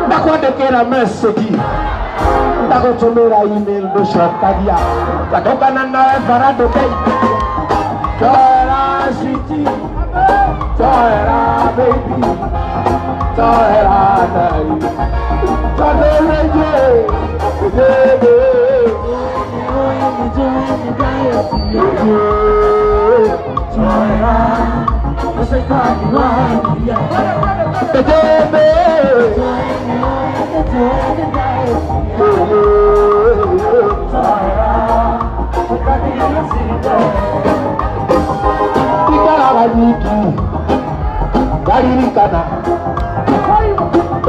Ndakwandikira message ndagutumira email nducokagia ngatũngana nawe bara ndũteithia Joera city Joera baby Joera nai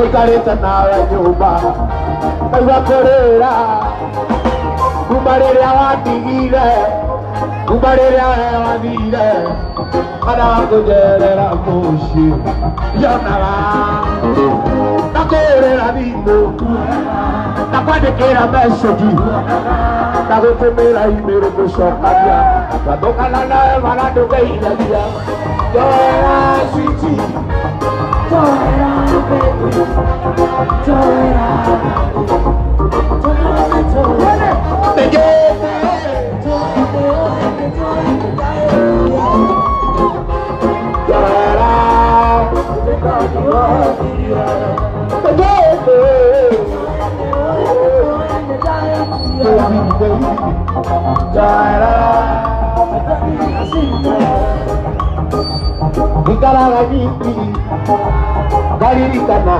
Ikareta nawe nyumba Kaiwakorera Kumbarere awatigire Kumbarere awathire Kanakujerera mushi Yonaga Nakorera thimũ Nakwandĩkĩra message Ndagũtũmĩra email ngũcokagia Ngatũngana nawe bara ndũgeithagia Joera city Joera baby Joera Garirikana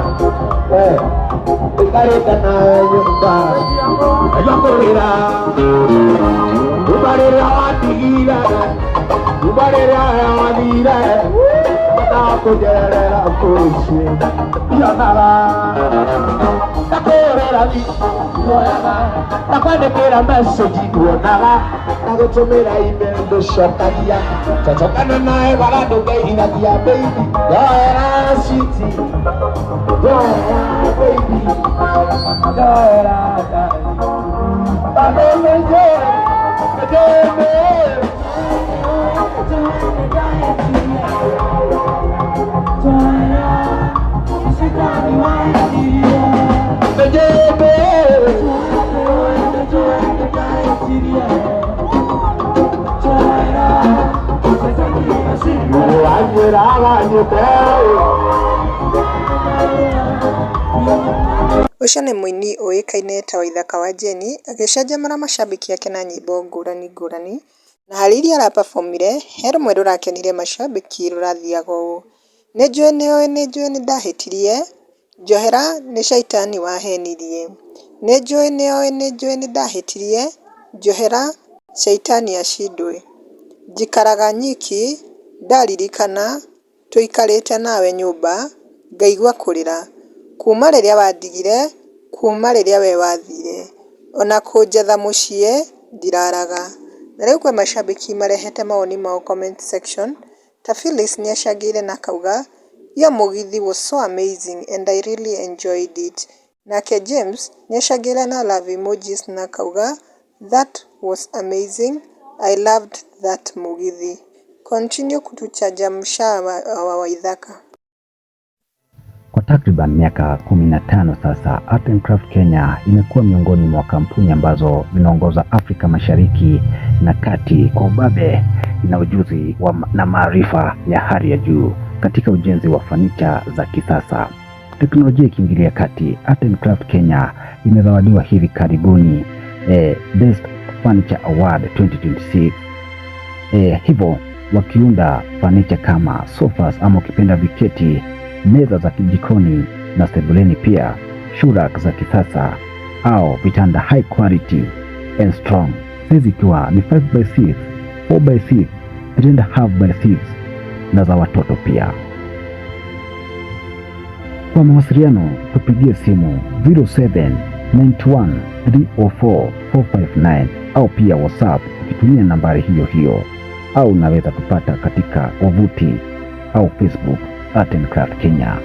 Ikareta nyumba Kaiwakorera Kumbarere awatigire Kumbarere awathire Kanakujerera mushi Yonaga Nakorera thimũ Nakwandĩkĩra message nduonaga Ndagũtũmĩra email ndũcokagia Twacokana nawe bara ndũgeithagia baby Joera city Joera baby Joera Ucio nĩ mũini ũĩkaine ta Waithaka wa Jeni agĩcanjamũra macambĩki ake na nyĩmbo ngũrani ngũrani, na harĩ iria araperformire he rũmwe rũrakenire macambĩki rũrathiaga ũũ: nĩnjũĩ nĩndahĩtirie, njohera nĩ caitani wahenirie, nĩnjũĩ nĩndahĩtirie, njohera caitani acindwe, njikaraga nyiki ndaririkana, tũikarĩte nawe nyũmba ngaigua kũrĩra, kuma rĩrĩa wandigire, kuma rĩrĩa we wathire, ona kũnjetha mũciĩ ndiraraga. Na rĩu kwĩ macambĩki marehete mawoni mao comment section. Ta Phyllis nĩacangĩire na akauga "Your Mugithi was so amazing and I really enjoyed it." Nake James nĩacangĩire na love emojis na akauga "That was amazing, I loved that Mugithi. Continue kutuchangamsha wa Waithaka." Kwa takriban miaka 15 sasa, Art and Craft Kenya imekuwa miongoni mwa kampuni ambazo zinaongoza Afrika Mashariki na Kati kwa ubabe na ujuzi na maarifa ya hali ya juu katika ujenzi wa fanicha za kisasa. teknolojia ikiingilia kati, Art and Craft Kenya imezawadiwa hivi karibuni Best Furniture Award 2026. Hivyo wakiunda furniture kama sofas ama ukipenda viketi, meza za kijikoni na sebuleni, pia shurak za kisasa au vitanda high quality and strong, size ikiwa ni 5x6, 4x6, 3.5x6 na za watoto pia. Kwa mawasiliano tupigie simu 0791304459 au pia WhatsApp ukitumia nambari hiyo, au unaweza kupata katika wavuti au Facebook Art and Craft Kenya.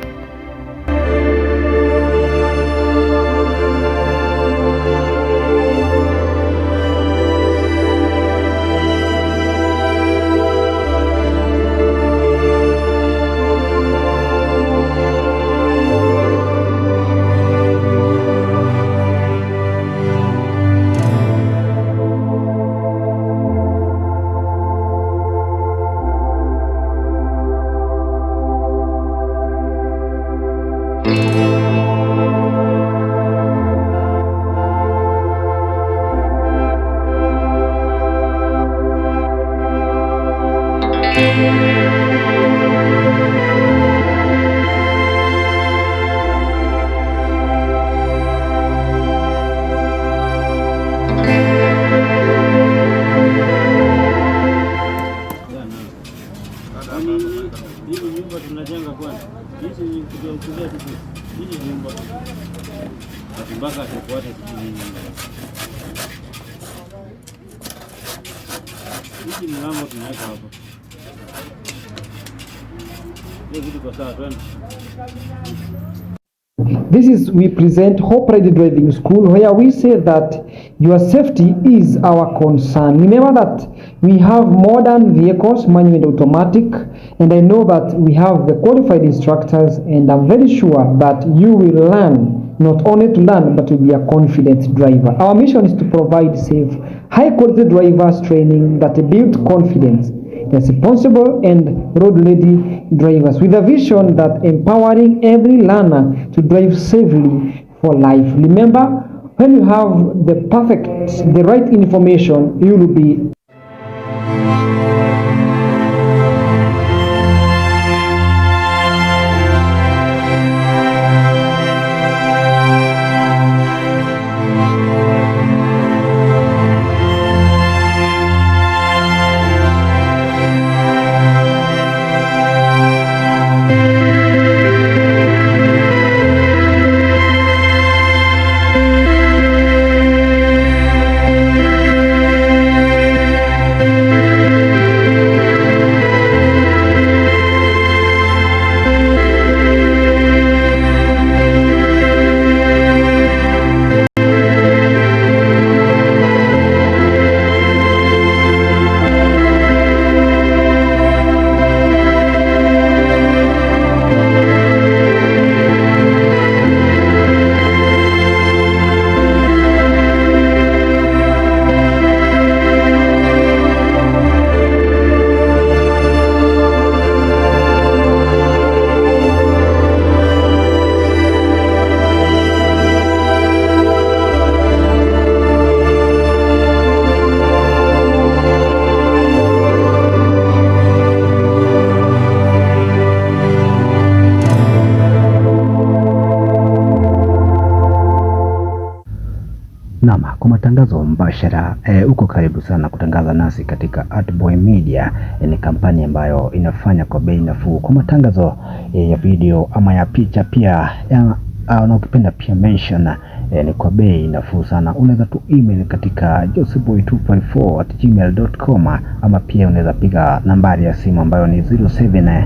This is we present Hope Ready Driving School, where we say that your safety is our concern. Remember that we have modern vehicles, manual and automatic, and I know that we have the qualified instructors, and I'm very sure that you will learn, not only to learn, but to be a confident driver. Our mission is to provide safe, high-quality drivers training that build confidence, responsible and road-ready drivers, with a vision that empowering every learner to drive safely for life. Remember, when you have the right information, you will be Naam, kwa matangazo mbashara uko karibu sana kutangaza nasi katika Artboy Media. Ni kampani ambayo inafanya kwa bei nafuu kwa matangazo ya video ama ya picha pia na ukipenda pia mention ni kwa bei nafuu sana. Unaweza tu email katika joseboy254@gmail.com ama pia unaweza piga nambari ya simu ambayo ni 07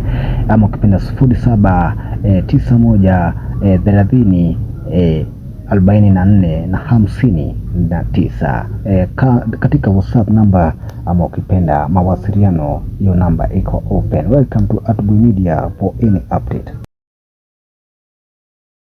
ama ukipenda 079130 44 na 59 katika WhatsApp namba ama ukipenda mawasiliano, hiyo namba iko open. Welcome to Artboy Media for any update.